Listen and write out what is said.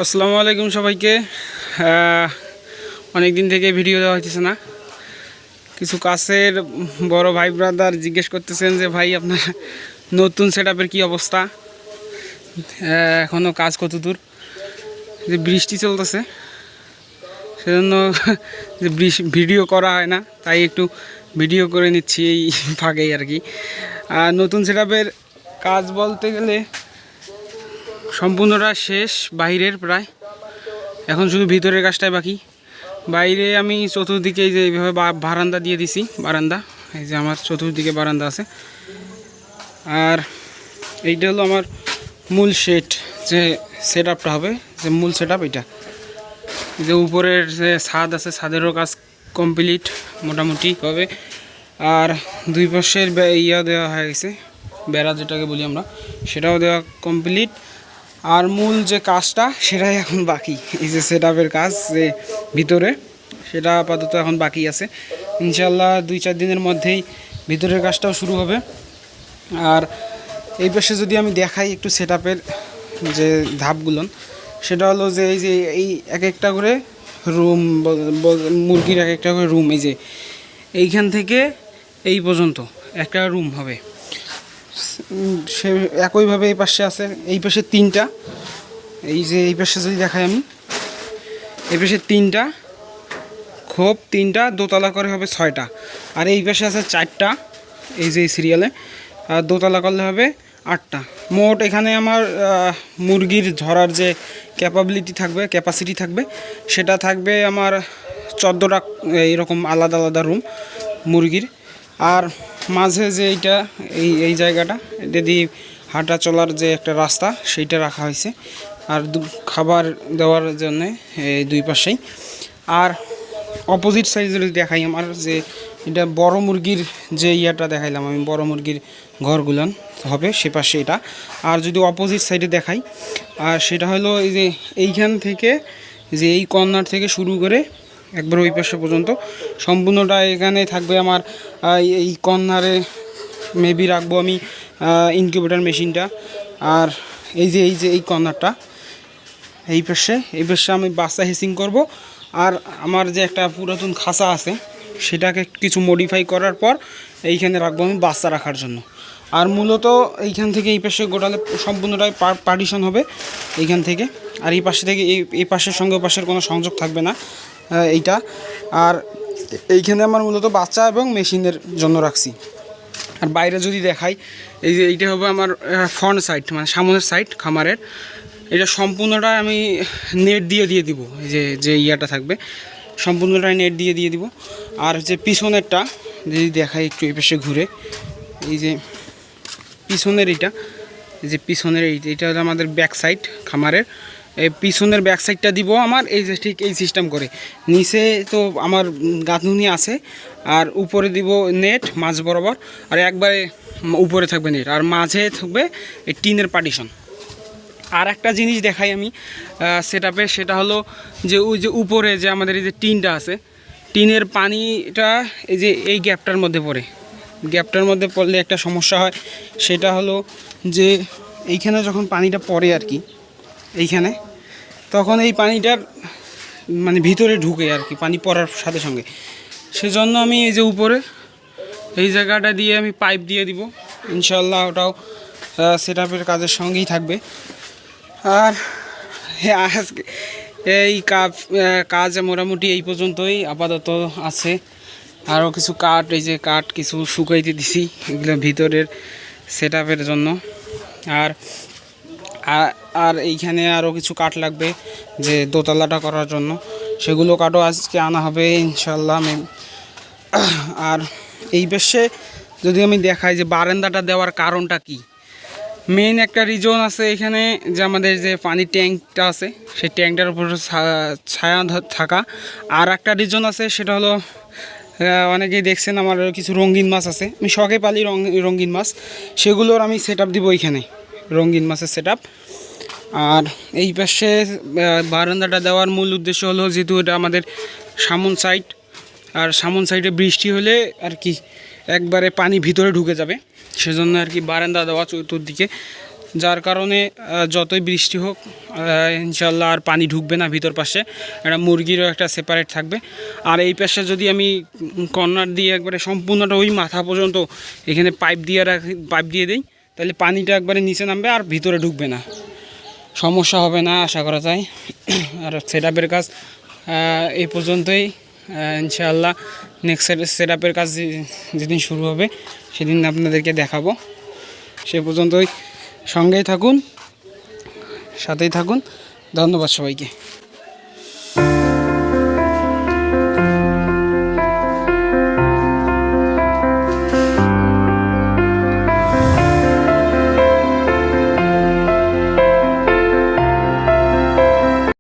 আসসালামু আলাইকুম সবাইকে। অনেক দিন থেকে ভিডিও দেওয়া হইতেছে না। কিছু কাছের বড় ভাই ব্রাদার জিজ্ঞেস করতেছেন যে ভাই আপনার নতুন সেটআপের কি অবস্থা, এখনও কাজ কত দূর। যে বৃষ্টি চলতেছে সেজন্য যে ভিডিও করা হয় না, তাই একটু ভিডিও করে নিচ্ছি এই ফাঁকেই আর কি। নতুন সেটআপের কাজ বলতে গেলে সম্পূর্ণটা শেষ, বাইরের প্রায়, এখন শুধু ভিতরের কাজটাই বাকি। বাইরে আমি চতুর্দিকে এই যে এইভাবে বারান্দা দিয়ে দিছি, বারান্দা এই যে আমার চতুর্দিকে বারান্দা আছে। আর এইটা হলো আমার মূল সেট, যে সেট আপটা হবে, যে মূল সেট আপ এটা। যে উপরের যে ছাদ আছে, ছাদেরও কাজ কমপ্লিট মোটামুটি হবে। আর দুই পাশের ইয়া দেওয়া হয়ে গেছে, বেড়া যেটাকে বলি আমরা, সেটাও দেওয়া কমপ্লিট। আর মূল যে কাজটা সেটাই এখন বাকি, এই যে সেট আপের কাজ যে ভিতরে, সেটা আপাতত এখন বাকি আছে। ইনশাল্লাহ 2-4 দিনের মধ্যেই ভিতরের কাজটাও শুরু হবে। আর এই পাশে যদি আমি দেখাই একটু সেট আপের যে ধাপগুলো, সেটা হলো যে এই যে এই এক একটা করে রুম, মুরগির এক একটা করে রুম, এই যে এইখান থেকে এই পর্যন্ত একটা রুম হবে। সে একইভাবে এই পাশে আছে, এই পাশে 3টা, এই যে এই পাশে যদি দেখাই আমি, এই পাশে 3টা খোপ, 3টা দোতলা করে হবে 6টা। আর এই পাশে আছে 4টা, এই যে সিরিয়ালে, আর দোতলা করলে হবে 8টা। মোট এখানে আমার মুরগির ধরার যে ক্যাপাসিটি থাকবে সেটা থাকবে আমার 14টা এইরকম আলাদা আলাদা রুম মুরগির। আর মাঝে যে এইটা এই জায়গাটা, এটা দিয়ে হাঁটা চলার যে একটা রাস্তা, সেইটা রাখা হয়েছে। আর খাবার দেওয়ার জন্যে এই দুই পাশেই। আর অপোজিট সাইডে যদি দেখাই, আমার যে এটা বড় মুরগির যে ইয়াটা দেখাইলাম আমি, বড় মুরগির ঘরগুলান হবে সে পাশে এটা। আর যদি অপোজিট সাইডে দেখাই, আর সেটা হলো এই যে এইখান থেকে, যে এই কর্নার থেকে শুরু করে একবার ওই পাশে পর্যন্ত সম্পূর্ণটা এখানে থাকবে আমার। এই কর্নারে মেবি রাখবো আমি ইনকিউবেটর মেশিনটা। আর এই যে এই কর্নারটা, এই পাশে আমি বাচ্চা হেসিং করব। আর আমার যে একটা পুরাতন খাঁচা আছে, সেটাকে কিছু মডিফাই করার পর এইখানে রাখবো আমি বাচ্চা রাখার জন্য। আর মূলত এইখান থেকে এই পাশে গোটালে সম্পূর্ণটাই পার্টিশন হবে এইখান থেকে। আর এই পাশে থেকে এই পাশের সঙ্গে পাশের কোনো সংযোগ থাকবে না এইটা। আর এইখানে আমার মূলত বাচ্চা এবং মেশিনের জন্য রাখছি। আর বাইরে যদি দেখাই, এই যে এইটা হবে আমার ফ্রন্ট সাইড, মানে সামনের সাইড খামারের। এটা সম্পূর্ণটা আমি নেট দিয়ে দিব, এই যে ইয়াটা থাকবে সম্পূর্ণটাই নেট দিয়ে দিব। আর যে পিছনেরটা যদি দেখাই একটু এই পাশে ঘুরে, এই যে পিছনের এইটা, এই যে পিছনের এইটা হলো আমাদের ব্যাক সাইড খামারের। এই পিছনের ব্যাক সাইডটা দিব আমার এই যে ঠিক এই সিস্টেম করে। নিচে তো আমার গাঁথুনি আছে, আর উপরে দিব নেট মাঝ বরাবর, আর একবারে উপরে থাকবে নেট, আর মাঝে থাকবে এই টিনের পার্টিশন। আর একটা জিনিস দেখাই আমি সেটআপে, সেটা হলো যে ওই যে উপরে যে আমাদের এই যে টিনটা আছে, টিনের পানিটা এই যে এই গ্যাপটার মধ্যে পড়ে। গ্যাপটার মধ্যে পড়লে একটা সমস্যা হয়, সেটা হলো যে এইখানে যখন পানিটা পড়ে আর কি, এইখানে, তখন এই পানিটার মানে ভিতরে ঢুকে আর কি, পানি পড়ার সাথে সঙ্গে। সেজন্য আমি এই যে উপরে এই জায়গাটা দিয়ে আমি পাইপ দিয়ে দিব ইনশাল্লাহ, ওটাও সেটআপের কাজের সঙ্গেই থাকবে। আর আজকে এই কাজ মোটামুটি এই পর্যন্তই আপাতত আছে। আরও কিছু কাঠ, এই যে কাঠ কিছু শুকাইতে দিছি, এগুলো ভিতরের সেটআপের জন্য। আর আর এইখানে আরও কিছু কাঠ লাগবে যে দোতলাটা করার জন্য, সেগুলো কাঠও আজকে আনা হবে ইনশাল্লাহ। আর এই পাশে যদি আমি দেখাই যে বারান্দাটা দেওয়ার কারণটা কি, মেইন একটা রিজন আছে এখানে, যে আমাদের যে পানির ট্যাঙ্কটা আছে সেই ট্যাঙ্কটার উপর ছায়া থাকা। আর একটা রিজন আছে, সেটা হলো অনেকেই দেখছেন আমার কিছু রঙিন মাছ আছে, আমি শখে পালি রঙিন মাছ, সেগুলোর আমি সেটআপ দিব এইখানে, রঙিন মাছের সেটআপ। আর এই পাশে বারান্দাটা দেওয়ার মূল উদ্দেশ্য হলো, যেহেতু এটা আমাদের সামন সাইড, আর সামন সাইডে বৃষ্টি হলে আর কি একবারে পানি ভিতরে ঢুকে যাবে, সেজন্য আর কি বারান্দা দেওয়া চতুর্দিকে। যার কারণে যতই বৃষ্টি হোক ইনশাল্লাহ আর পানি ঢুকবে না ভিতর পাশে। একটা মুরগিরও একটা সেপারেট থাকবে। আর এই পাশে যদি আমি কর্নার দিয়ে একবারে সম্পূর্ণটা ওই মাথা পর্যন্ত এখানে পাইপ দিয়ে দিই, তাহলে পানিটা একবারে নিচে নামবে আর ভিতরে ঢুকবে না, সমস্যা হবে না আশা করা যায়। আর সেটআপের কাজ এই পর্যন্তই। ইনশাআল্লাহ নেক্সট সেটআপের কাজ যেদিন শুরু হবে সেদিন আপনাদেরকে দেখাবো। সে পর্যন্তই সঙ্গেই থাকুন, সাথেই থাকুন। ধন্যবাদ সবাইকে।